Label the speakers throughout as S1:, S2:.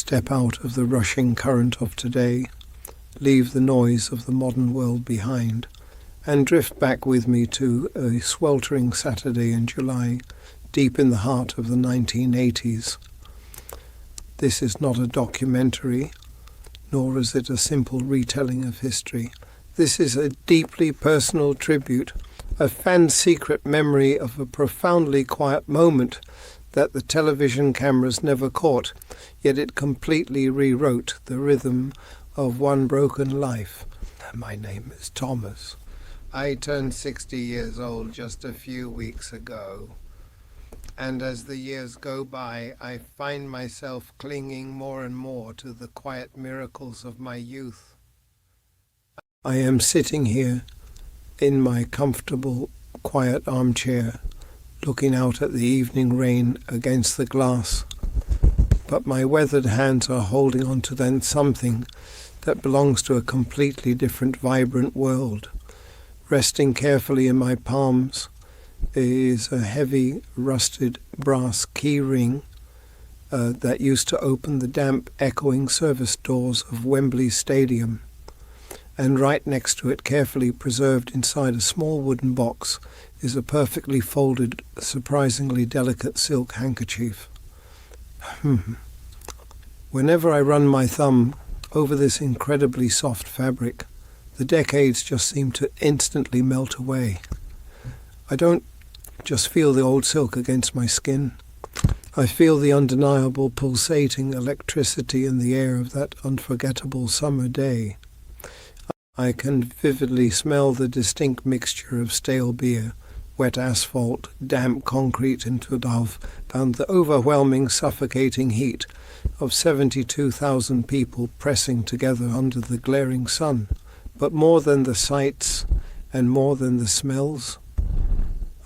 S1: Step out of the rushing current of today, leave the noise of the modern world behind, and drift back with me to a sweltering Saturday in July, deep in the heart of the 1980s. This is not a documentary, nor is it a simple retelling of history. This is a deeply personal tribute, a fan-secret memory of a profoundly quiet moment that the television cameras never caught, yet it completely rewrote the rhythm of one broken life. My name is Thomas. I turned 60 years old just a few weeks ago, and as the years go by, I find myself clinging more and more to the quiet miracles of my youth. I am sitting here in my comfortable, quiet armchair, looking out at the evening rain against the glass, but my weathered hands are holding on to then something that belongs to a completely different, vibrant world. Resting carefully in my palms is a heavy, rusted brass key ring that used to open the damp, echoing service doors of Wembley Stadium. And right next to it, carefully preserved inside a small wooden box, is a perfectly folded, surprisingly delicate silk handkerchief. Whenever I run my thumb over this incredibly soft fabric, the decades just seem to instantly melt away. I don't just feel the old silk against my skin. I feel the undeniable pulsating electricity in the air of that unforgettable summer day. I can vividly smell the distinct mixture of stale beer, wet asphalt, damp concrete and the overwhelming, suffocating heat of 72,000 people pressing together under the glaring sun. But more than the sights and more than the smells,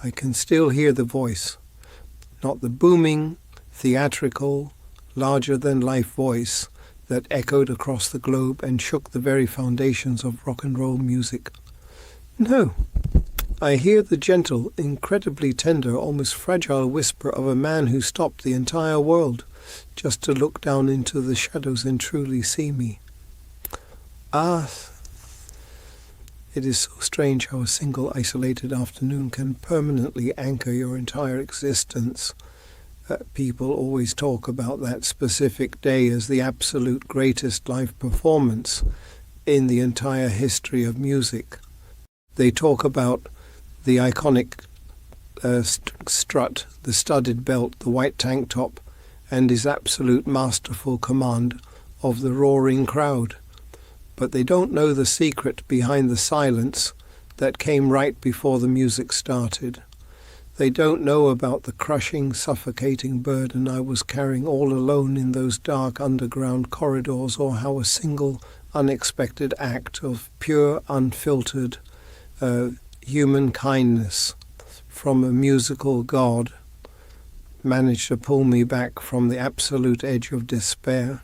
S1: I can still hear the voice, not the booming, theatrical, larger-than-life voice that echoed across the globe and shook the very foundations of rock and roll music. No, I hear the gentle, incredibly tender, almost fragile whisper of a man who stopped the entire world just to look down into the shadows and truly see me. It is so strange how a single isolated afternoon can permanently anchor your entire existence. People always talk about that specific day as the absolute greatest live performance in the entire history of music. They talk about the iconic strut, the studded belt, the white tank top, and his absolute masterful command of the roaring crowd. But they don't know the secret behind the silence that came right before the music started. They don't know about the crushing, suffocating burden I was carrying all alone in those dark underground corridors, or how a single, unexpected act of pure, unfiltered human kindness from a musical god managed to pull me back from the absolute edge of despair.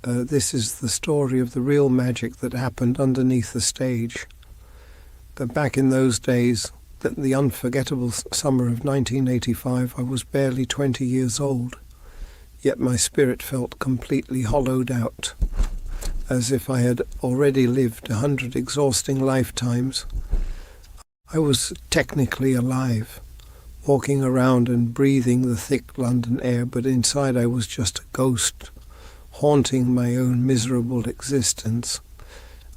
S1: This is the story of the real magic that happened underneath the stage. But back in those days, the unforgettable summer of 1985, I was barely 20 years old, yet my spirit felt completely hollowed out, as if I had already lived 100 exhausting lifetimes. I was technically alive, walking around and breathing the thick London air, but inside I was just a ghost, haunting my own miserable existence.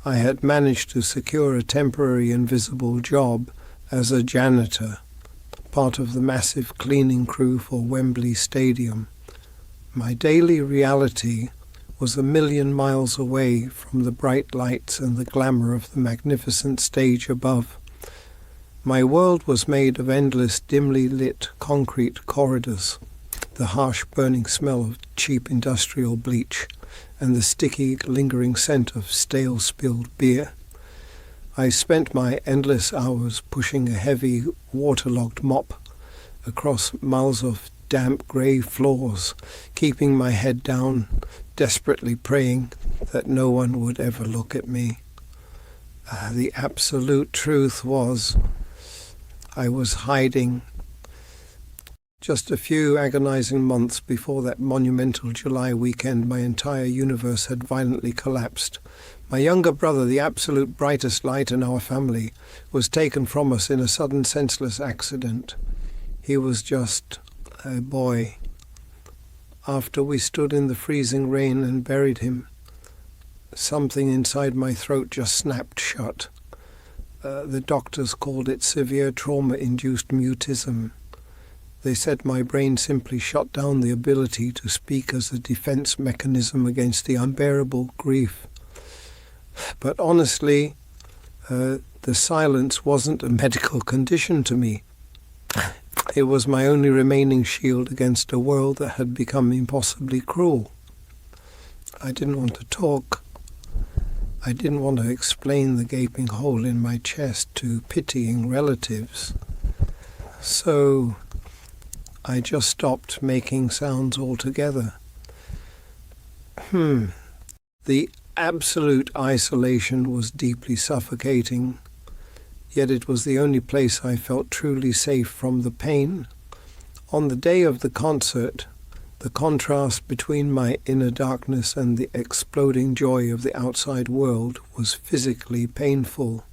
S1: I had managed to secure a temporary invisible job as a janitor, part of the massive cleaning crew for Wembley Stadium. My daily reality was 1,000,000 miles away from the bright lights and the glamour of the magnificent stage above. My world was made of endless, dimly lit concrete corridors, the harsh burning smell of cheap industrial bleach, and the sticky, lingering scent of stale spilled beer. I spent my endless hours pushing a heavy, waterlogged mop across miles of damp grey floors, keeping my head down, desperately praying that no one would ever look at me. The absolute truth was, I was hiding Just a few agonizing months before that monumental July weekend, my entire universe had violently collapsed. My younger brother, the absolute brightest light in our family, was taken from us in a sudden senseless accident. He was just a boy. After we stood in the freezing rain and buried him, something inside my throat just snapped shut. The doctors called it severe trauma-induced mutism. They said my brain simply shut down the ability to speak as a defense mechanism against the unbearable grief. But honestly, the silence wasn't a medical condition to me. It was my only remaining shield against a world that had become impossibly cruel. I didn't want to talk. I didn't want to explain the gaping hole in my chest to pitying relatives. So I just stopped making sounds altogether. The absolute isolation was deeply suffocating, yet it was the only place I felt truly safe from the pain. On the day of the concert, the contrast between my inner darkness and the exploding joy of the outside world was physically painful.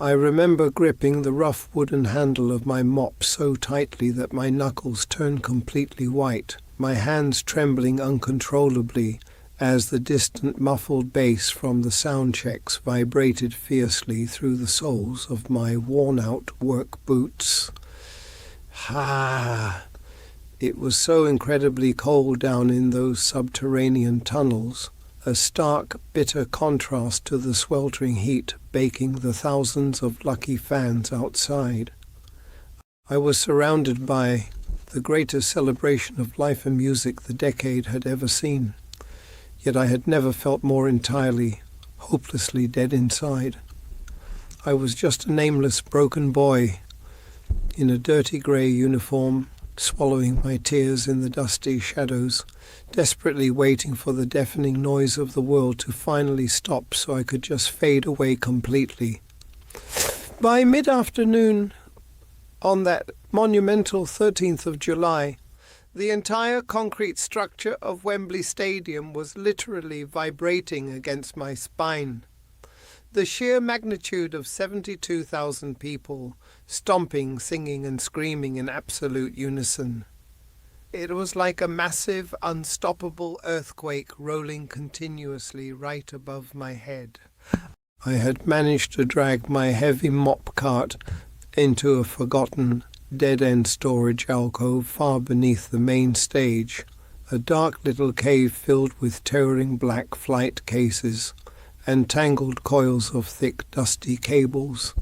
S1: I remember gripping the rough wooden handle of my mop so tightly that my knuckles turned completely white, my hands trembling uncontrollably as the distant muffled bass from the sound checks vibrated fiercely through the soles of my worn-out work boots. It was so incredibly cold down in those subterranean tunnels, a stark, bitter contrast to the sweltering heat baking the thousands of lucky fans outside. I was surrounded by the greatest celebration of life and music the decade had ever seen, yet I had never felt more entirely, hopelessly dead inside. I was just a nameless, broken boy in a dirty grey uniform, swallowing my tears in the dusty shadows, desperately waiting for the deafening noise of the world to finally stop so I could just fade away completely. By mid-afternoon, on that monumental 13th of July, the entire concrete structure of Wembley Stadium was literally vibrating against my spine. The sheer magnitude of 72,000 people, stomping, singing and screaming in absolute unison. It was like a massive, unstoppable earthquake rolling continuously right above my head. I had managed to drag my heavy mop cart into a forgotten, dead-end storage alcove far beneath the main stage, a dark little cave filled with towering black flight cases and tangled coils of thick, dusty cables.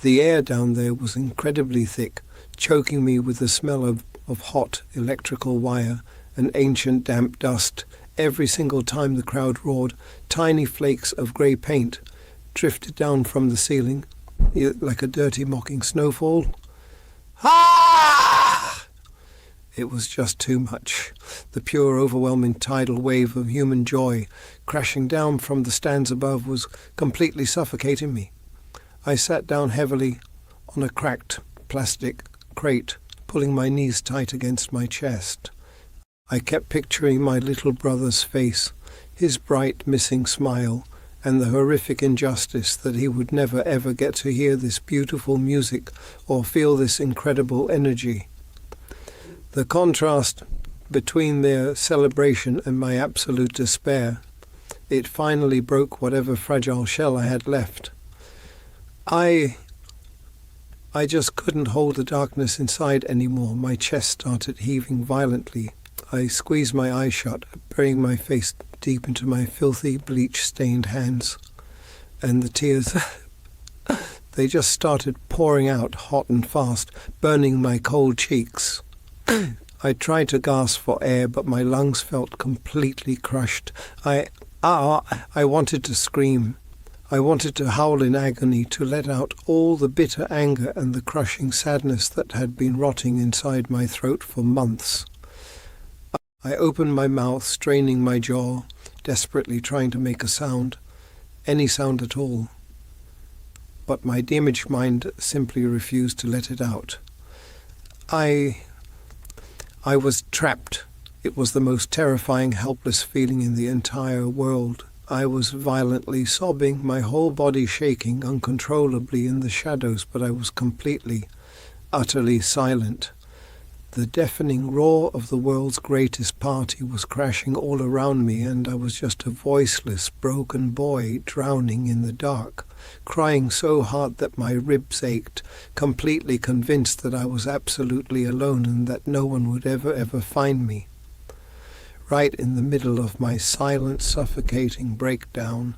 S1: The air down there was incredibly thick, choking me with the smell of hot electrical wire and ancient damp dust. Every single time the crowd roared, tiny flakes of grey paint drifted down from the ceiling like a dirty mocking snowfall. It was just too much. The pure, overwhelming tidal wave of human joy crashing down from the stands above was completely suffocating me. I sat down heavily on a cracked plastic crate, pulling my knees tight against my chest. I kept picturing my little brother's face, his bright, missing smile, and the horrific injustice that he would never ever get to hear this beautiful music or feel this incredible energy. The contrast between their celebration and my absolute despair, it finally broke whatever fragile shell I had left. I just couldn't hold the darkness inside anymore. My chest started heaving violently. I squeezed my eyes shut, burying my face deep into my filthy, bleach-stained hands. And the tears, they just started pouring out hot and fast, burning my cold cheeks. I tried to gasp for air, but my lungs felt completely crushed. I wanted to scream. I wanted to howl in agony, to let out all the bitter anger and the crushing sadness that had been rotting inside my throat for months. I opened my mouth, straining my jaw, desperately trying to make a sound, any sound at all. But my damaged mind simply refused to let it out. I I was trapped. It was the most terrifying, helpless feeling in the entire world. I was violently sobbing, my whole body shaking uncontrollably in the shadows, but I was completely, utterly silent. The deafening roar of the world's greatest party was crashing all around me, and I was just a voiceless, broken boy drowning in the dark, crying so hard that my ribs ached, completely convinced that I was absolutely alone and that no one would ever find me. Right in the middle of my silent, suffocating breakdown,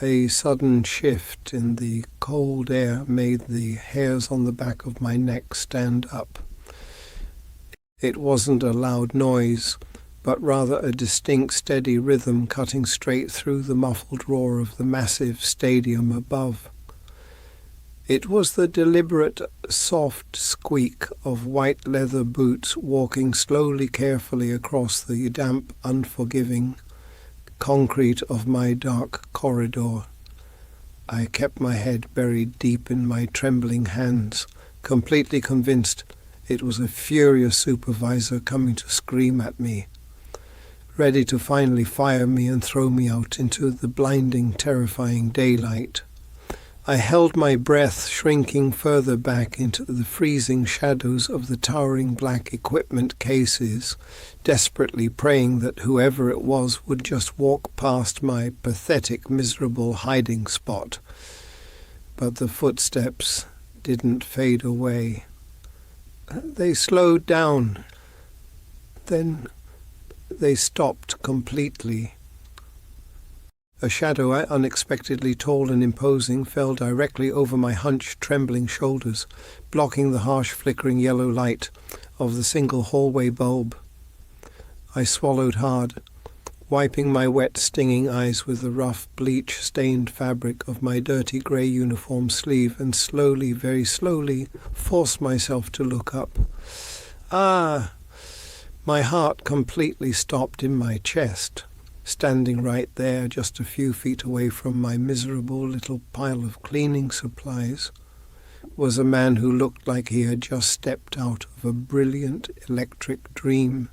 S1: a sudden shift in the cold air made the hairs on the back of my neck stand up. It wasn't a loud noise, but rather a distinct, steady rhythm cutting straight through the muffled roar of the massive stadium above. It was the deliberate, soft squeak of white leather boots walking slowly, carefully across the damp, unforgiving concrete of my dark corridor. I kept my head buried deep in my trembling hands, completely convinced it was a furious supervisor coming to scream at me, ready to finally fire me and throw me out into the blinding, terrifying daylight. I held my breath, shrinking further back into the freezing shadows of the towering black equipment cases, desperately praying that whoever it was would just walk past my pathetic, miserable hiding spot. But the footsteps didn't fade away. They slowed down. Then they stopped completely. A shadow, unexpectedly tall and imposing, fell directly over my hunched, trembling shoulders, blocking the harsh, flickering yellow light of the single hallway bulb. I swallowed hard, wiping my wet, stinging eyes with the rough, bleach-stained fabric of my dirty grey uniform sleeve, and slowly, very slowly, forced myself to look up. Ah! My heart completely stopped in my chest. Standing right there, just a few feet away from my miserable little pile of cleaning supplies, was a man who looked like he had just stepped out of a brilliant electric dream.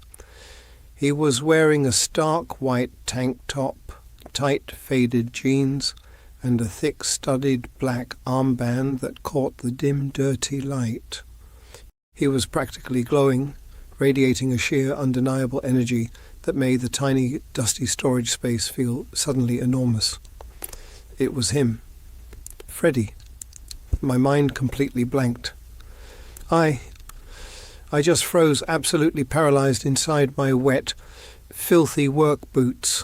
S1: He was wearing a stark white tank top, tight faded jeans, and a thick studded black armband that caught the dim, dirty light. He was practically glowing, radiating a sheer, undeniable energy that made the tiny, dusty storage space feel suddenly enormous. It was him. Freddie. My mind completely blanked. I just froze, absolutely paralyzed inside my wet, filthy work boots.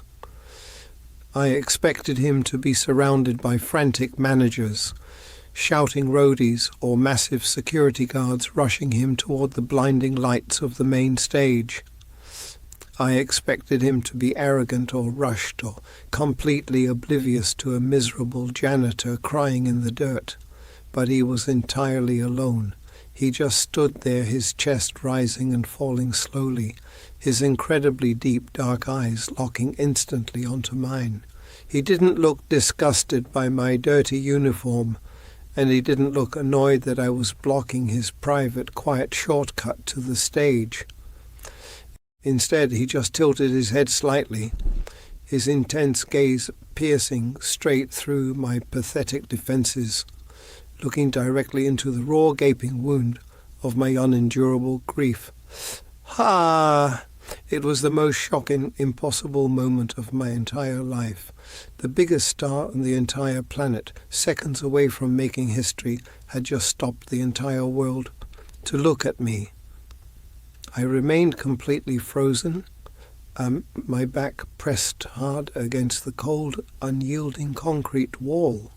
S1: I expected him to be surrounded by frantic managers, shouting roadies, or massive security guards rushing him toward the blinding lights of the main stage. I expected him to be arrogant or rushed or completely oblivious to a miserable janitor crying in the dirt, but he was entirely alone. He just stood there, his chest rising and falling slowly, his incredibly deep dark eyes locking instantly onto mine. He didn't look disgusted by my dirty uniform, and he didn't look annoyed that I was blocking his private, quiet shortcut to the stage. Instead, he just tilted his head slightly, his intense gaze piercing straight through my pathetic defenses, looking directly into the raw, gaping wound of my unendurable grief. Ha! It was the most shocking, impossible moment of my entire life. The biggest star on the entire planet, seconds away from making history, had just stopped the entire world to look at me. I remained completely frozen, my back pressed hard against the cold, unyielding concrete wall.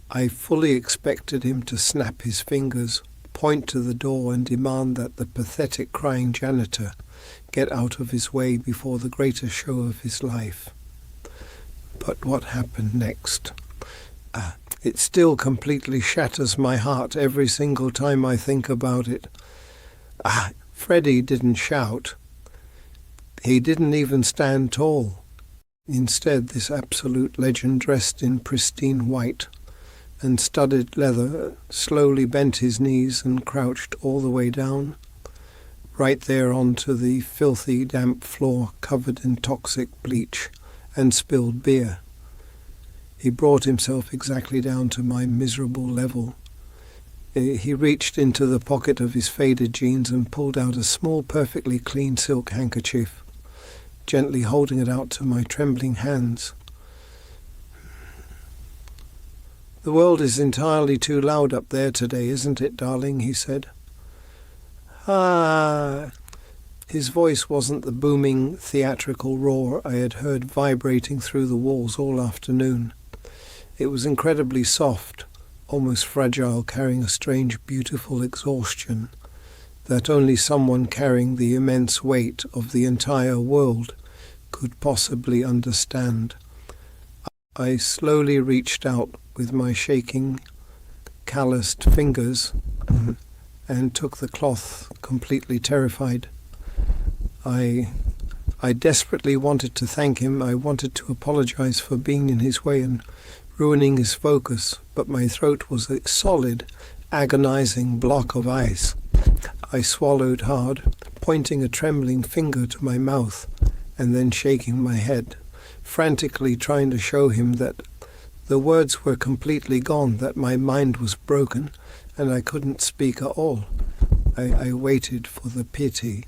S1: I fully expected him to snap his fingers, point to the door, and demand that the pathetic crying janitor get out of his way before the greatest show of his life. But what happened next? It still completely shatters my heart every single time I think about it. Freddie didn't shout. He didn't even stand tall. Instead, this absolute legend, dressed in pristine white and studded leather, slowly bent his knees and crouched all the way down, right there onto the filthy, damp floor covered in toxic bleach and spilled beer. He brought himself exactly down to my miserable level. He reached into the pocket of his faded jeans and pulled out a small, perfectly clean silk handkerchief, gently holding it out to my trembling hands. "The world is entirely too loud up there today, isn't it, darling?" he said. "Ah." His voice wasn't the booming, theatrical roar I had heard vibrating through the walls all afternoon. It was incredibly soft, almost fragile, carrying a strange, beautiful exhaustion that only someone carrying the immense weight of the entire world could possibly understand. I slowly reached out with my shaking, calloused fingers and took the cloth, completely terrified. I desperately wanted to thank him. I wanted to apologize for being in his way and ruining his focus, but my throat was a solid, agonizing block of ice. I swallowed hard, pointing a trembling finger to my mouth and then shaking my head, frantically trying to show him that the words were completely gone, that my mind was broken and I couldn't speak at all. I waited for the pity.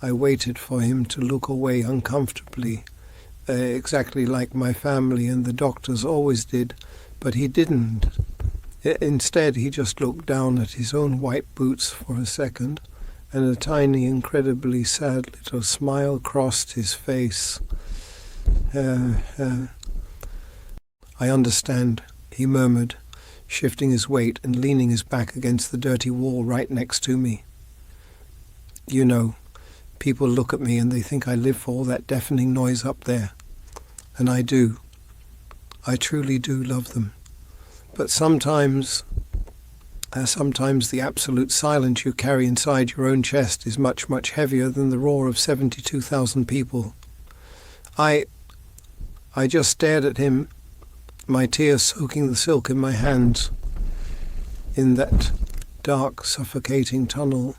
S1: I waited for him to look away uncomfortably, exactly like my family and the doctors always did, but he didn't. Instead, he just looked down at his own white boots for a second, and a tiny, incredibly sad little smile crossed his face. I understand," he murmured, shifting his weight and leaning his back against the dirty wall right next to me. "You know, people look at me and they think I live for all that deafening noise up there. And I do. I truly do love them. But sometimes the absolute silence you carry inside your own chest is much, much heavier than the roar of 72,000 people." I just stared at him, my tears soaking the silk in my hands. In that dark, suffocating tunnel,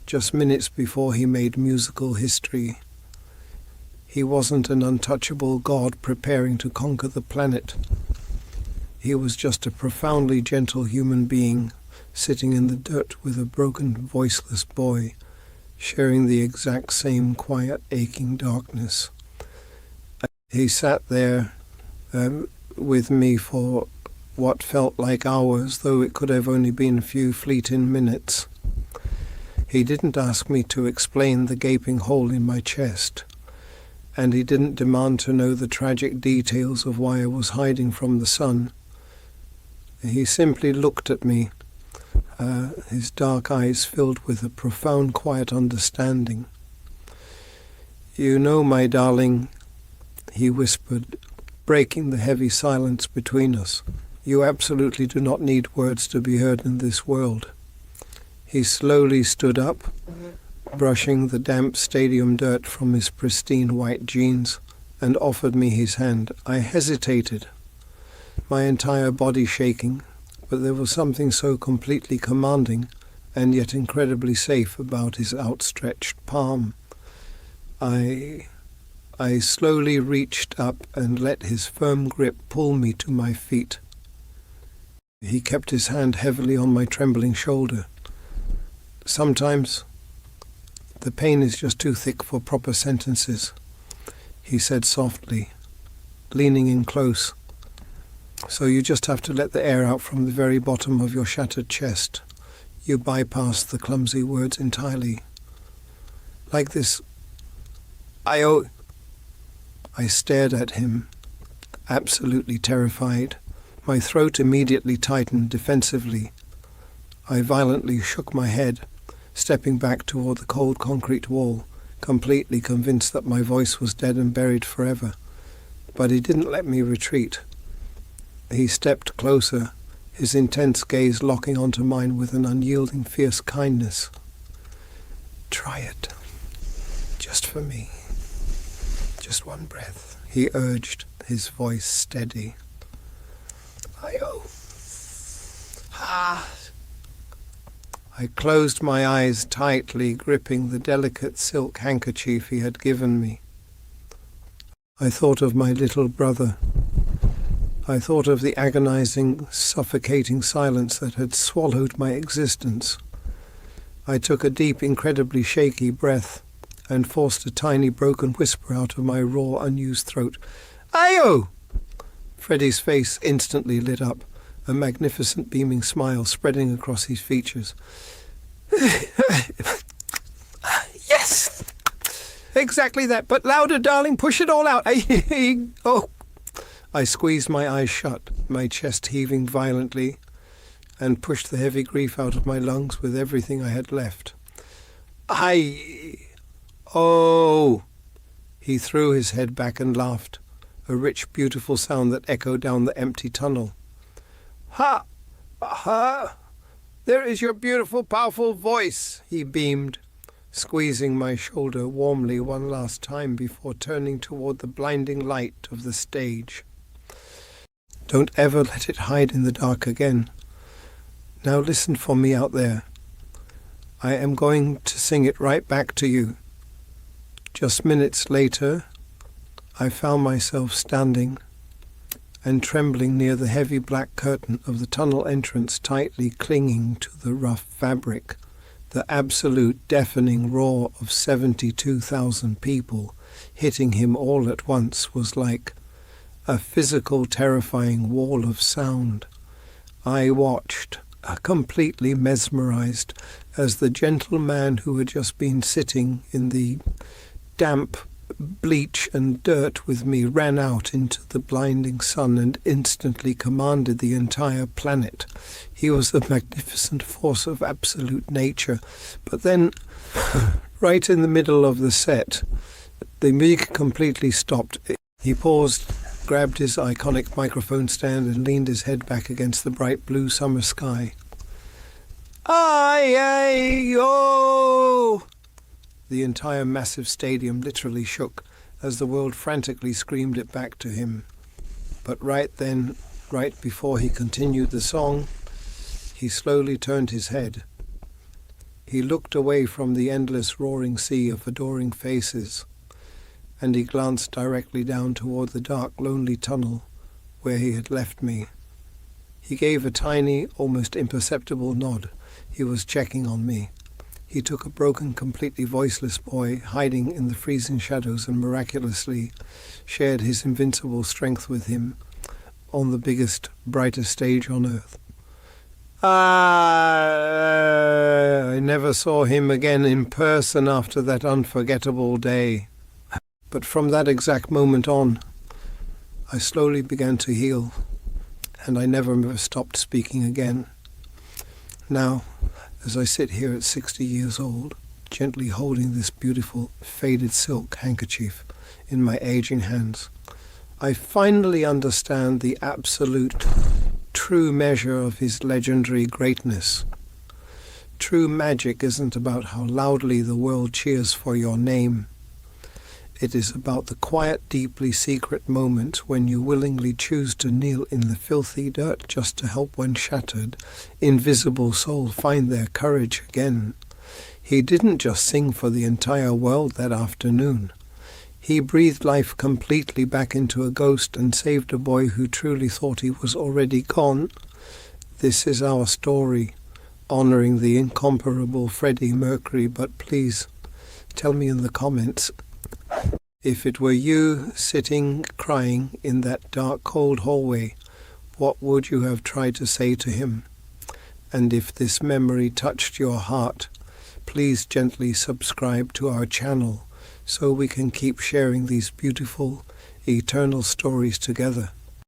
S1: just minutes before he made musical history. He wasn't an untouchable god preparing to conquer the planet. He was just a profoundly gentle human being sitting in the dirt with a broken, voiceless boy, sharing the exact same quiet, aching darkness. He sat there with me for what felt like hours, though it could have only been a few fleeting minutes. He didn't ask me to explain the gaping hole in my chest, and he didn't demand to know the tragic details of why I was hiding from the sun. He simply looked at me, his dark eyes filled with a profound, quiet understanding. "You know, my darling," he whispered, breaking the heavy silence between us, "you absolutely do not need words to be heard in this world." He slowly stood up, brushing the damp stadium dirt from his pristine white jeans, and offered me his hand. I hesitated, my entire body shaking, but there was something so completely commanding and yet incredibly safe about his outstretched palm. I slowly reached up and let his firm grip pull me to my feet. He kept his hand heavily on my trembling shoulder. "Sometimes the pain is just too thick for proper sentences," he said softly, leaning in close. "So you just have to let the air out from the very bottom of your shattered chest. You bypass the clumsy words entirely. Like this, I stared at him, absolutely terrified. My throat immediately tightened defensively. I violently shook my head, stepping back toward the cold concrete wall, completely convinced that my voice was dead and buried forever. But he didn't let me retreat. He stepped closer, his intense gaze locking onto mine with an unyielding, fierce kindness. "Try it. Just for me. Just one breath," he urged, his voice steady. I closed my eyes tightly, gripping the delicate silk handkerchief he had given me. I thought of my little brother. I thought of the agonizing, suffocating silence that had swallowed my existence. I took a deep, incredibly shaky breath and forced a tiny broken whisper out of my raw, unused throat. "Ayo!" Freddie's face instantly lit up, a magnificent beaming smile spreading across his features. "Yes! Exactly that, but louder, darling, push it all out. Oh!" I squeezed my eyes shut, my chest heaving violently, and pushed the heavy grief out of my lungs with everything I had left. Oh! He threw his head back and laughed, a rich, beautiful sound that echoed down the empty tunnel. "Ha! Ha! There is your beautiful, powerful voice," he beamed, squeezing my shoulder warmly one last time before turning toward the blinding light of the stage. "Don't ever let it hide in the dark again. Now listen for me out there. I am going to sing it right back to you." Just minutes later, I found myself standing and trembling near the heavy black curtain of the tunnel entrance, tightly clinging to the rough fabric. The absolute deafening roar of 72,000 people hitting him all at once was like a physical, terrifying wall of sound. I watched, completely mesmerized, as the gentle man who had just been sitting in the damp bleach and dirt with me ran out into the blinding sun and instantly commanded the entire planet. He was a magnificent force of absolute nature. But then, right in the middle of the set, the music completely stopped. He paused, grabbed his iconic microphone stand and leaned his head back against the bright blue summer sky. "Ay-ay-oh!" The entire massive stadium literally shook as the world frantically screamed it back to him. But right then, right before he continued the song, he slowly turned his head. He looked away from the endless roaring sea of adoring faces, and he glanced directly down toward the dark, lonely tunnel where he had left me. He gave a tiny, almost imperceptible nod. He was checking on me. He took a broken, completely voiceless boy hiding in the freezing shadows and miraculously shared his invincible strength with him on the biggest, brightest stage on earth. I never saw him again in person after that unforgettable day. But from that exact moment on, I slowly began to heal, and I never stopped speaking again. Now, as I sit here at 60 years old, gently holding this beautiful faded silk handkerchief in my aging hands, I finally understand the absolute, true measure of his legendary greatness. True magic isn't about how loudly the world cheers for your name. It is about the quiet, deeply secret moment when you willingly choose to kneel in the filthy dirt just to help one shattered, invisible soul find their courage again. He didn't just sing for the entire world that afternoon. He breathed life completely back into a ghost and saved a boy who truly thought he was already gone. This is our story, honoring the incomparable Freddie Mercury, but please tell me in the comments, if it were you sitting crying in that dark, cold hallway, what would you have tried to say to him? And if this memory touched your heart, please gently subscribe to our channel so we can keep sharing these beautiful, eternal stories together.